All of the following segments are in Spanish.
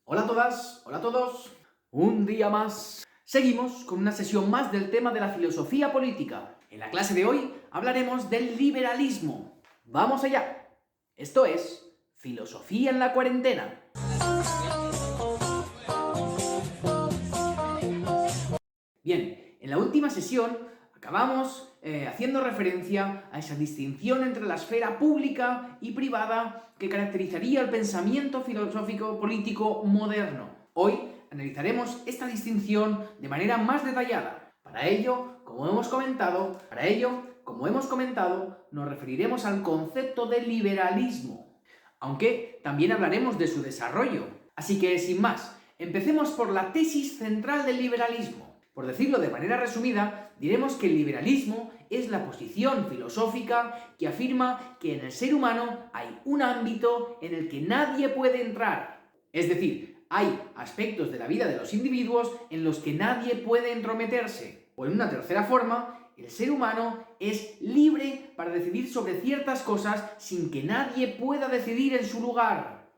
Hola a todas, hola a todos. Un día más. Seguimos con una sesión más del tema de la filosofía política. En la clase de hoy hablaremos del liberalismo. ¡Vamos allá! Esto es Filosofía en la Cuarentena. Bien, en la última sesión acabamos haciendo referencia a esa distinción entre la esfera pública y privada que caracterizaría el pensamiento filosófico político moderno. Hoy analizaremos esta distinción de manera más detallada. Para ello, como hemos comentado, nos referiremos al concepto de liberalismo, aunque también hablaremos de su desarrollo. Así que, sin más, empecemos por la tesis central del liberalismo. Por decirlo de manera resumida, diremos que el liberalismo es la posición filosófica que afirma que en el ser humano hay un ámbito en el que nadie puede entrar. Es decir, hay aspectos de la vida de los individuos en los que nadie puede entrometerse. O en una tercera forma, el ser humano es libre para decidir sobre ciertas cosas sin que nadie pueda decidir en su lugar.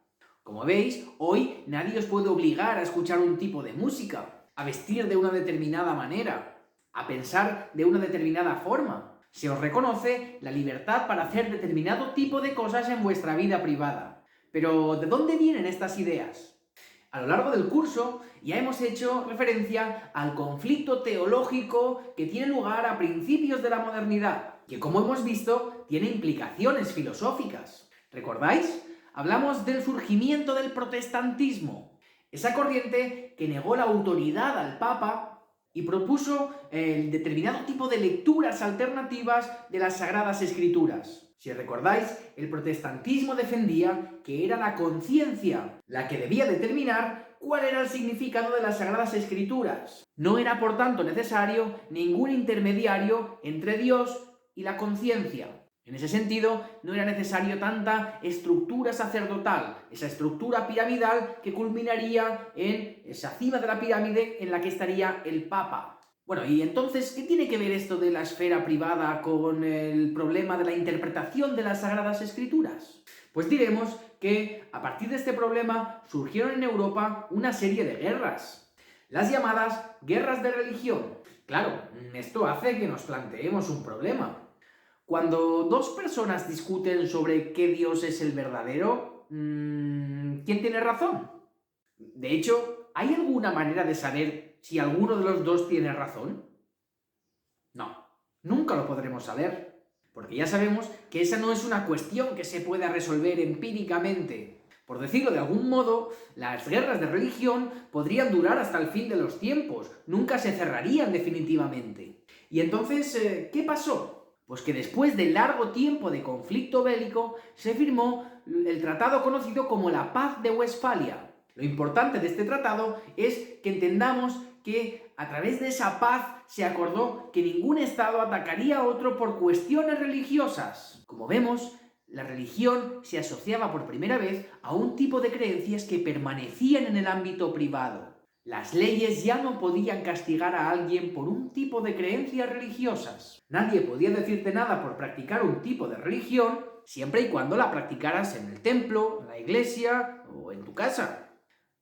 Como veis, hoy nadie os puede obligar a escuchar un tipo de música, a vestir de una determinada manera, a pensar de una determinada forma. Se os reconoce la libertad para hacer determinado tipo de cosas en vuestra vida privada. Pero, ¿de dónde vienen estas ideas? A lo largo del curso ya hemos hecho referencia al conflicto teológico que tiene lugar a principios de la modernidad, que como hemos visto tiene implicaciones filosóficas. ¿Recordáis? Hablamos del surgimiento del protestantismo, esa corriente que negó la autoridad al Papa y propuso el determinado tipo de lecturas alternativas de las Sagradas Escrituras. Si recordáis, el protestantismo defendía que era la conciencia la que debía determinar cuál era el significado de las Sagradas Escrituras. No era, por tanto, necesario ningún intermediario entre Dios y la conciencia. En ese sentido, no era necesario tanta estructura sacerdotal, esa estructura piramidal que culminaría en esa cima de la pirámide en la que estaría el Papa. Bueno, y entonces, ¿qué tiene que ver esto de la esfera privada con el problema de la interpretación de las Sagradas Escrituras? Pues diremos que a partir de este problema surgieron en Europa una serie de guerras, las llamadas guerras de religión. Claro, esto hace que nos planteemos un problema. Cuando dos personas discuten sobre qué Dios es el verdadero, ¿quién tiene razón? De hecho, ¿hay alguna manera de saber si alguno de los dos tiene razón? No, nunca lo podremos saber, porque ya sabemos que esa no es una cuestión que se pueda resolver empíricamente. Por decirlo de algún modo, las guerras de religión podrían durar hasta el fin de los tiempos, nunca se cerrarían definitivamente. Y entonces, ¿qué pasó? Pues que después de largo tiempo de conflicto bélico, se firmó el tratado conocido como la Paz de Westfalia. Lo importante de este tratado es que entendamos que a través de esa paz se acordó que ningún Estado atacaría a otro por cuestiones religiosas. Como vemos, la religión se asociaba por primera vez a un tipo de creencias que permanecían en el ámbito privado. Las leyes ya no podían castigar a alguien por un tipo de creencias religiosas. Nadie podía decirte nada por practicar un tipo de religión, siempre y cuando la practicaras en el templo, en la iglesia o en tu casa.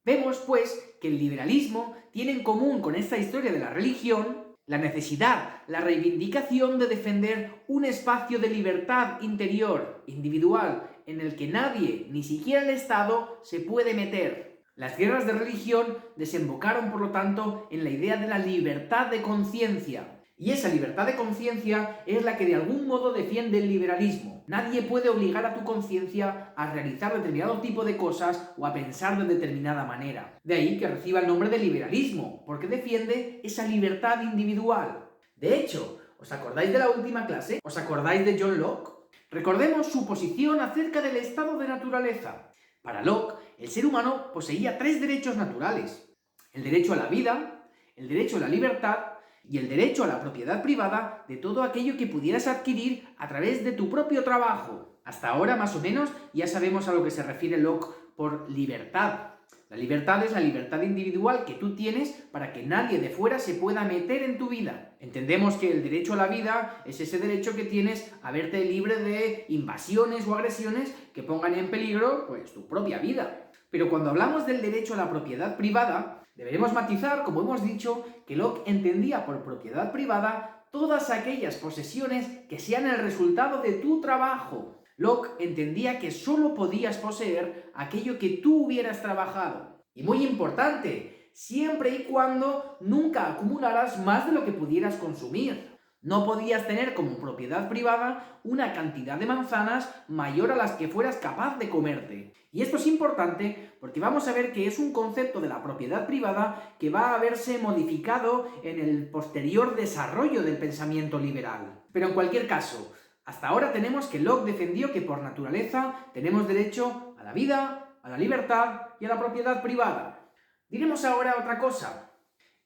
Vemos, pues, que el liberalismo tiene en común con esta historia de la religión la necesidad, la reivindicación de defender un espacio de libertad interior, individual, en el que nadie, ni siquiera el Estado, se puede meter. Las guerras de religión desembocaron, por lo tanto, en la idea de la libertad de conciencia. Y esa libertad de conciencia es la que de algún modo defiende el liberalismo. Nadie puede obligar a tu conciencia a realizar determinado tipo de cosas o a pensar de determinada manera. De ahí que reciba el nombre de liberalismo, porque defiende esa libertad individual. De hecho, ¿os acordáis de la última clase? ¿Os acordáis de John Locke? Recordemos su posición acerca del estado de naturaleza. Para Locke, el ser humano poseía tres derechos naturales: el derecho a la vida, el derecho a la libertad y el derecho a la propiedad privada de todo aquello que pudieras adquirir a través de tu propio trabajo. Hasta ahora, más o menos, ya sabemos a lo que se refiere Locke por libertad. La libertad es la libertad individual que tú tienes para que nadie de fuera se pueda meter en tu vida. Entendemos que el derecho a la vida es ese derecho que tienes a verte libre de invasiones o agresiones que pongan en peligro, pues, tu propia vida. Pero cuando hablamos del derecho a la propiedad privada, deberemos matizar, como hemos dicho, que Locke entendía por propiedad privada todas aquellas posesiones que sean el resultado de tu trabajo. Locke entendía que solo podías poseer aquello que tú hubieras trabajado. Y muy importante, siempre y cuando nunca acumularas más de lo que pudieras consumir. No podías tener como propiedad privada una cantidad de manzanas mayor a las que fueras capaz de comerte. Y esto es importante porque vamos a ver que es un concepto de la propiedad privada que va a verse modificado en el posterior desarrollo del pensamiento liberal. Pero en cualquier caso, hasta ahora tenemos que Locke defendió que por naturaleza tenemos derecho a la vida, a la libertad y a la propiedad privada. Diremos ahora otra cosa.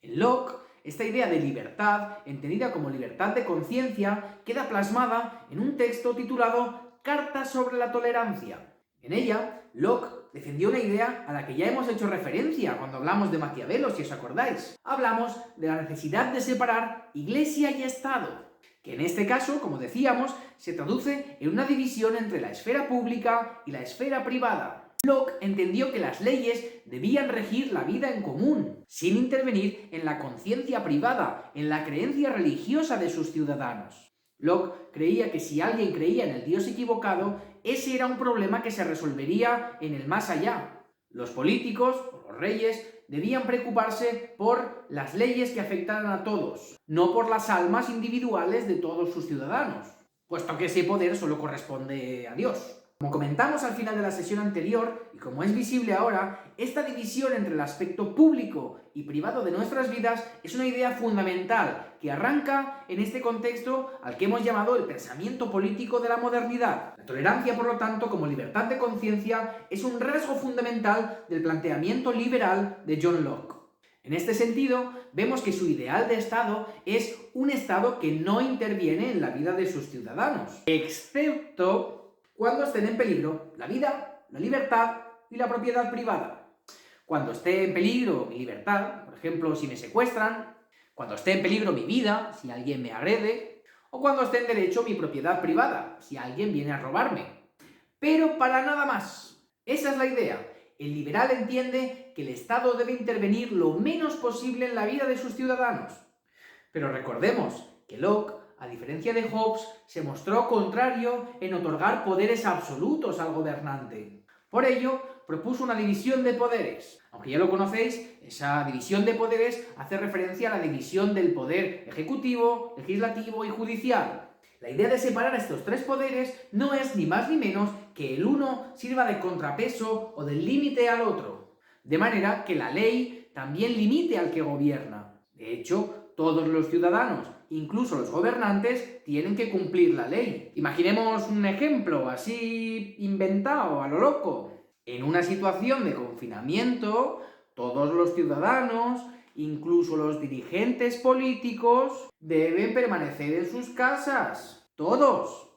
En Locke, esta idea de libertad, entendida como libertad de conciencia, queda plasmada en un texto titulado Carta sobre la tolerancia. En ella, Locke defendió una idea a la que ya hemos hecho referencia cuando hablamos de Maquiavelo, si os acordáis. Hablamos de la necesidad de separar Iglesia y Estado, que en este caso, como decíamos, se traduce en una división entre la esfera pública y la esfera privada. Locke entendió que las leyes debían regir la vida en común, sin intervenir en la conciencia privada, en la creencia religiosa de sus ciudadanos. Locke creía que si alguien creía en el Dios equivocado, ese era un problema que se resolvería en el más allá. Los políticos, o los reyes, debían preocuparse por las leyes que afectaran a todos, no por las almas individuales de todos sus ciudadanos, puesto que ese poder solo corresponde a Dios. Como comentamos al final de la sesión anterior, y como es visible ahora, esta división entre el aspecto público y privado de nuestras vidas es una idea fundamental que arranca en este contexto al que hemos llamado el pensamiento político de la modernidad. La tolerancia, por lo tanto, como libertad de conciencia, es un rasgo fundamental del planteamiento liberal de John Locke. En este sentido, vemos que su ideal de Estado es un Estado que no interviene en la vida de sus ciudadanos, excepto cuando estén en peligro la vida, la libertad y la propiedad privada. Cuando esté en peligro mi libertad, por ejemplo, si me secuestran, cuando esté en peligro mi vida, si alguien me agrede, o cuando esté en derecho mi propiedad privada, si alguien viene a robarme. Pero para nada más. Esa es la idea. El liberal entiende que el Estado debe intervenir lo menos posible en la vida de sus ciudadanos. Pero recordemos que Locke, a diferencia de Hobbes, se mostró contrario en otorgar poderes absolutos al gobernante. Por ello, propuso una división de poderes. Aunque ya lo conocéis, esa división de poderes hace referencia a la división del poder ejecutivo, legislativo y judicial. La idea de separar estos tres poderes no es ni más ni menos que el uno sirva de contrapeso o del límite al otro, de manera que la ley también limite al que gobierna. De hecho, todos los ciudadanos, incluso los gobernantes, tienen que cumplir la ley. Imaginemos un ejemplo así inventado a lo loco. En una situación de confinamiento, todos los ciudadanos, incluso los dirigentes políticos, deben permanecer en sus casas. Todos.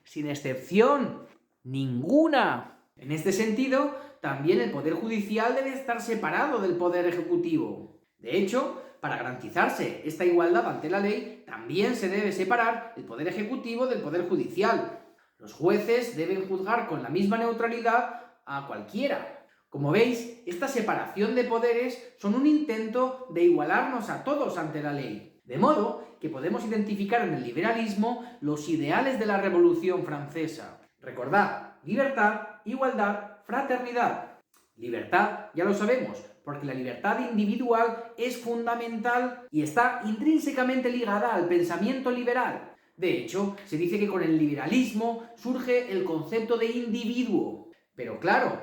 Sin excepción. Ninguna. En este sentido, también el Poder Judicial debe estar separado del Poder Ejecutivo. De hecho, para garantizarse esta igualdad ante la ley, también se debe separar el Poder Ejecutivo del Poder Judicial. Los jueces deben juzgar con la misma neutralidad a cualquiera. Como veis, esta separación de poderes son un intento de igualarnos a todos ante la ley. De modo que podemos identificar en el liberalismo los ideales de la Revolución Francesa. Recordad, libertad, igualdad, fraternidad. Libertad, ya lo sabemos, porque la libertad individual es fundamental y está intrínsecamente ligada al pensamiento liberal. De hecho, se dice que con el liberalismo surge el concepto de individuo. Pero claro,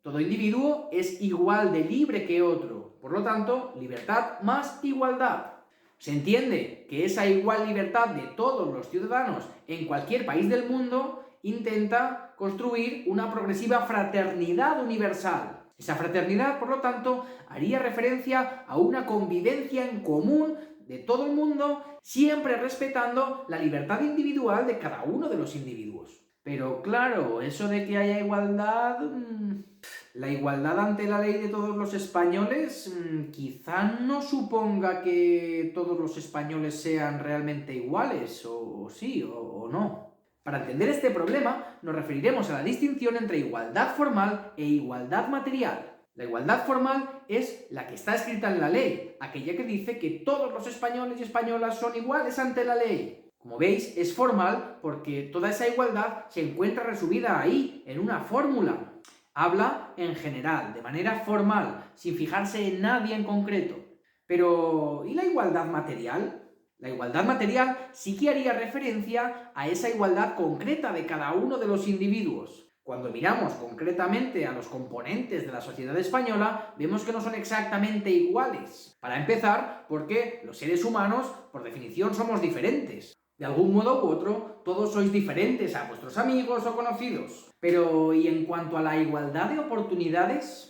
todo individuo es igual de libre que otro. Por lo tanto, libertad más igualdad. Se entiende que esa igual libertad de todos los ciudadanos en cualquier país del mundo intenta construir una progresiva fraternidad universal. Esa fraternidad, por lo tanto, haría referencia a una convivencia en común de todo el mundo, siempre respetando la libertad individual de cada uno de los individuos. Pero claro, eso de que haya igualdad, la igualdad ante la ley de todos los españoles, quizá no suponga que todos los españoles sean realmente iguales, o sí, o no. Para entender este problema, nos referiremos a la distinción entre igualdad formal e igualdad material. La igualdad formal es la que está escrita en la ley, aquella que dice que todos los españoles y españolas son iguales ante la ley. Como veis, es formal porque toda esa igualdad se encuentra resumida ahí, en una fórmula. Habla en general, de manera formal, sin fijarse en nadie en concreto. Pero, ¿y la igualdad material? La igualdad material sí que haría referencia a esa igualdad concreta de cada uno de los individuos. Cuando miramos concretamente a los componentes de la sociedad española, vemos que no son exactamente iguales. Para empezar, porque los seres humanos, por definición, somos diferentes. De algún modo u otro, todos sois diferentes a vuestros amigos o conocidos. Pero, ¿y en cuanto a la igualdad de oportunidades?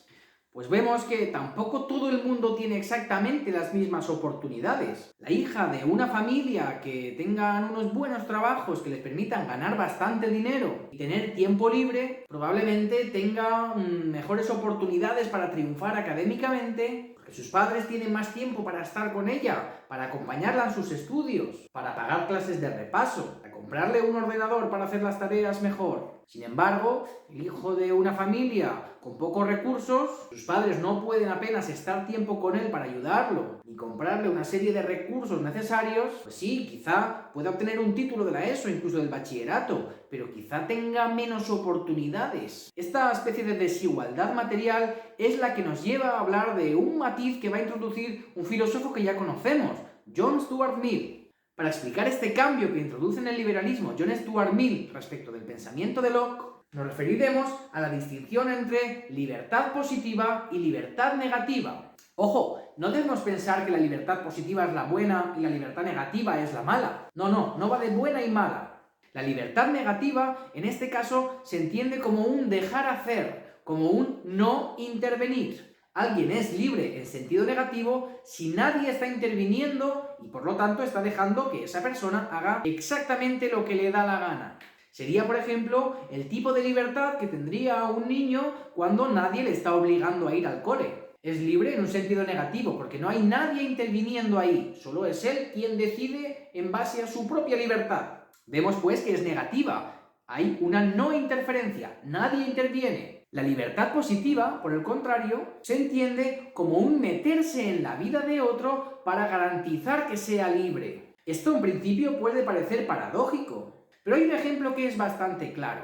Pues vemos que tampoco todo el mundo tiene exactamente las mismas oportunidades. La hija de una familia que tengan unos buenos trabajos que les permitan ganar bastante dinero y tener tiempo libre, probablemente tenga mejores oportunidades para triunfar académicamente, porque sus padres tienen más tiempo para estar con ella, para acompañarla en sus estudios, para pagar clases de repaso, para comprarle un ordenador para hacer las tareas mejor. Sin embargo, el hijo de una familia con pocos recursos, sus padres no pueden apenas estar tiempo con él para ayudarlo, ni comprarle una serie de recursos necesarios, pues sí, quizá pueda obtener un título de la ESO, incluso del bachillerato, pero quizá tenga menos oportunidades. Esta especie de desigualdad material es la que nos lleva a hablar de un matiz que va a introducir un filósofo que ya conocemos, John Stuart Mill. Para explicar este cambio que introduce en el liberalismo John Stuart Mill respecto del pensamiento de Locke, nos referiremos a la distinción entre libertad positiva y libertad negativa. Ojo, no debemos pensar que la libertad positiva es la buena y la libertad negativa es la mala. No va de buena y mala. La libertad negativa, en este caso, se entiende como un dejar hacer, como un no intervenir. Alguien es libre en sentido negativo si nadie está interviniendo y por lo tanto está dejando que esa persona haga exactamente lo que le da la gana. Sería, por ejemplo, el tipo de libertad que tendría un niño cuando nadie le está obligando a ir al cole. Es libre en un sentido negativo porque no hay nadie interviniendo ahí, solo es él quien decide en base a su propia libertad. Vemos pues que es negativa, hay una no interferencia, nadie interviene. La libertad positiva, por el contrario, se entiende como un meterse en la vida de otro para garantizar que sea libre. Esto en principio puede parecer paradójico, pero hay un ejemplo que es bastante claro.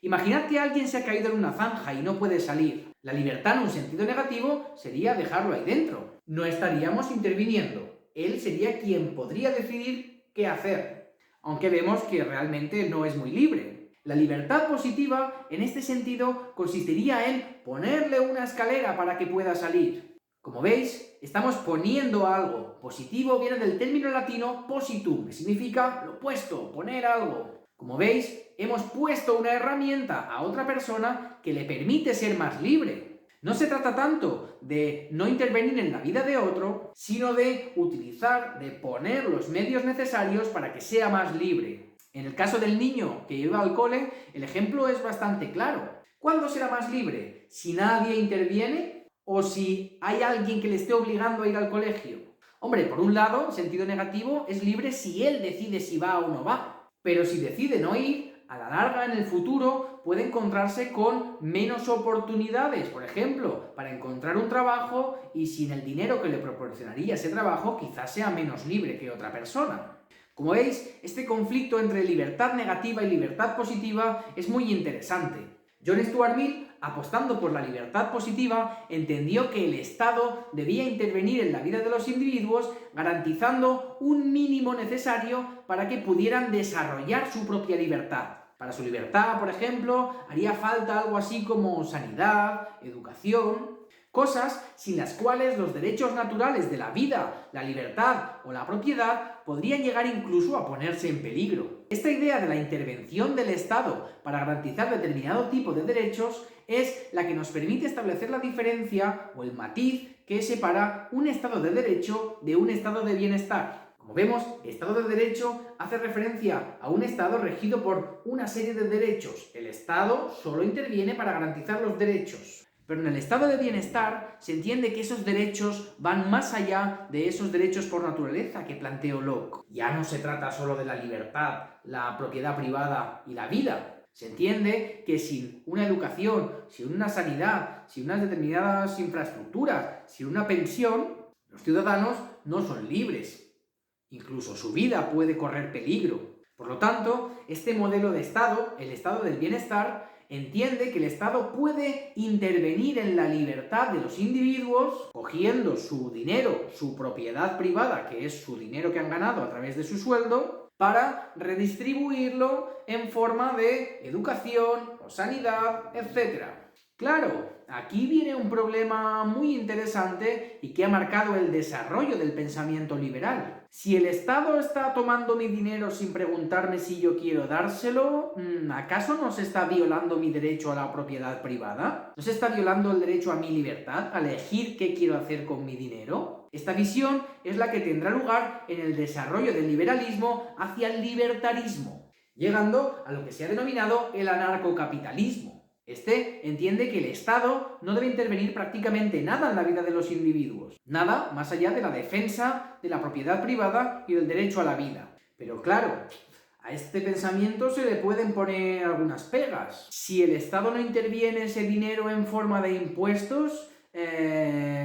Imaginad que alguien se ha caído en una zanja y no puede salir. La libertad en un sentido negativo sería dejarlo ahí dentro. No estaríamos interviniendo. Él sería quien podría decidir qué hacer, aunque vemos que realmente no es muy libre. La libertad positiva, en este sentido, consistiría en ponerle una escalera para que pueda salir. Como veis, estamos poniendo algo. Positivo viene del término latino positum, que significa lo opuesto, poner algo. Como veis, hemos puesto una herramienta a otra persona que le permite ser más libre. No se trata tanto de no intervenir en la vida de otro, sino de utilizar, de poner los medios necesarios para que sea más libre. En el caso del niño que iba al cole, el ejemplo es bastante claro. ¿Cuándo será más libre? ¿Si nadie interviene o si hay alguien que le esté obligando a ir al colegio? Hombre, por un lado, en sentido negativo, es libre si él decide si va o no va. Pero si decide no ir, a la larga, en el futuro, puede encontrarse con menos oportunidades, por ejemplo, para encontrar un trabajo y sin el dinero que le proporcionaría ese trabajo, quizás sea menos libre que otra persona. Como veis, este conflicto entre libertad negativa y libertad positiva es muy interesante. John Stuart Mill, apostando por la libertad positiva, entendió que el Estado debía intervenir en la vida de los individuos garantizando un mínimo necesario para que pudieran desarrollar su propia libertad. Para su libertad, por ejemplo, haría falta algo así como sanidad, educación, cosas sin las cuales los derechos naturales de la vida, la libertad o la propiedad podrían llegar incluso a ponerse en peligro. Esta idea de la intervención del Estado para garantizar determinado tipo de derechos es la que nos permite establecer la diferencia o el matiz que separa un Estado de derecho de un Estado de bienestar. Como vemos, Estado de Derecho hace referencia a un Estado regido por una serie de derechos. El Estado solo interviene para garantizar los derechos. Pero en el estado de bienestar se entiende que esos derechos van más allá de esos derechos por naturaleza que planteó Locke. Ya no se trata solo de la libertad, la propiedad privada y la vida. Se entiende que sin una educación, sin una sanidad, sin unas determinadas infraestructuras, sin una pensión, los ciudadanos no son libres. Incluso su vida puede correr peligro. Por lo tanto, este modelo de Estado, el estado del bienestar, entiende que el Estado puede intervenir en la libertad de los individuos, cogiendo su dinero, su propiedad privada, que es su dinero que han ganado a través de su sueldo, para redistribuirlo en forma de educación o sanidad, etc. Claro, aquí viene un problema muy interesante y que ha marcado el desarrollo del pensamiento liberal. Si el Estado está tomando mi dinero sin preguntarme si yo quiero dárselo, ¿acaso no se está violando mi derecho a la propiedad privada? ¿No se está violando el derecho a mi libertad, a elegir qué quiero hacer con mi dinero? Esta visión es la que tendrá lugar en el desarrollo del liberalismo hacia el libertarismo, llegando a lo que se ha denominado el anarcocapitalismo. Este entiende que el Estado no debe intervenir prácticamente nada en la vida de los individuos, nada más allá de la defensa de la propiedad privada y del derecho a la vida. Pero claro, a este pensamiento se le pueden poner algunas pegas. Si el Estado no interviene ese dinero en forma de impuestos,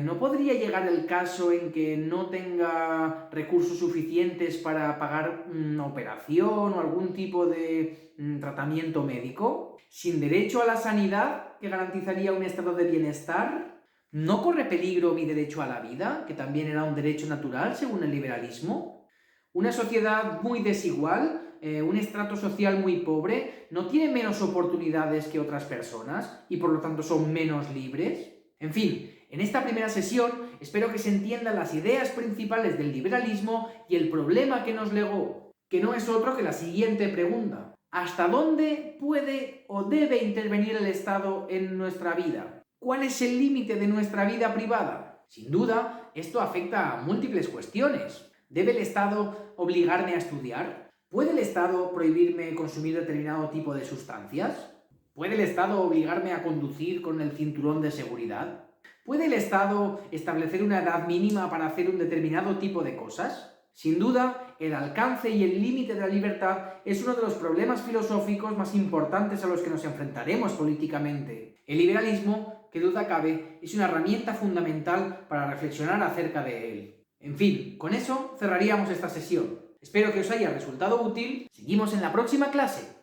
¿no podría llegar el caso en que no tenga recursos suficientes para pagar una operación o algún tipo de tratamiento médico? ¿Sin derecho a la sanidad, que garantizaría un estado de bienestar? ¿No corre peligro mi derecho a la vida, que también era un derecho natural según el liberalismo? Una sociedad muy desigual, un estrato social muy pobre, ¿no tiene menos oportunidades que otras personas y por lo tanto son menos libres? En fin, en esta primera sesión espero que se entiendan las ideas principales del liberalismo y el problema que nos legó, que no es otro que la siguiente pregunta. ¿Hasta dónde puede o debe intervenir el Estado en nuestra vida? ¿Cuál es el límite de nuestra vida privada? Sin duda, esto afecta a múltiples cuestiones. ¿Debe el Estado obligarme a estudiar? ¿Puede el Estado prohibirme consumir determinado tipo de sustancias? ¿Puede el Estado obligarme a conducir con el cinturón de seguridad? ¿Puede el Estado establecer una edad mínima para hacer un determinado tipo de cosas? Sin duda, el alcance y el límite de la libertad es uno de los problemas filosóficos más importantes a los que nos enfrentaremos políticamente. El liberalismo, que duda cabe, es una herramienta fundamental para reflexionar acerca de él. En fin, con eso cerraríamos esta sesión. Espero que os haya resultado útil. Seguimos en la próxima clase.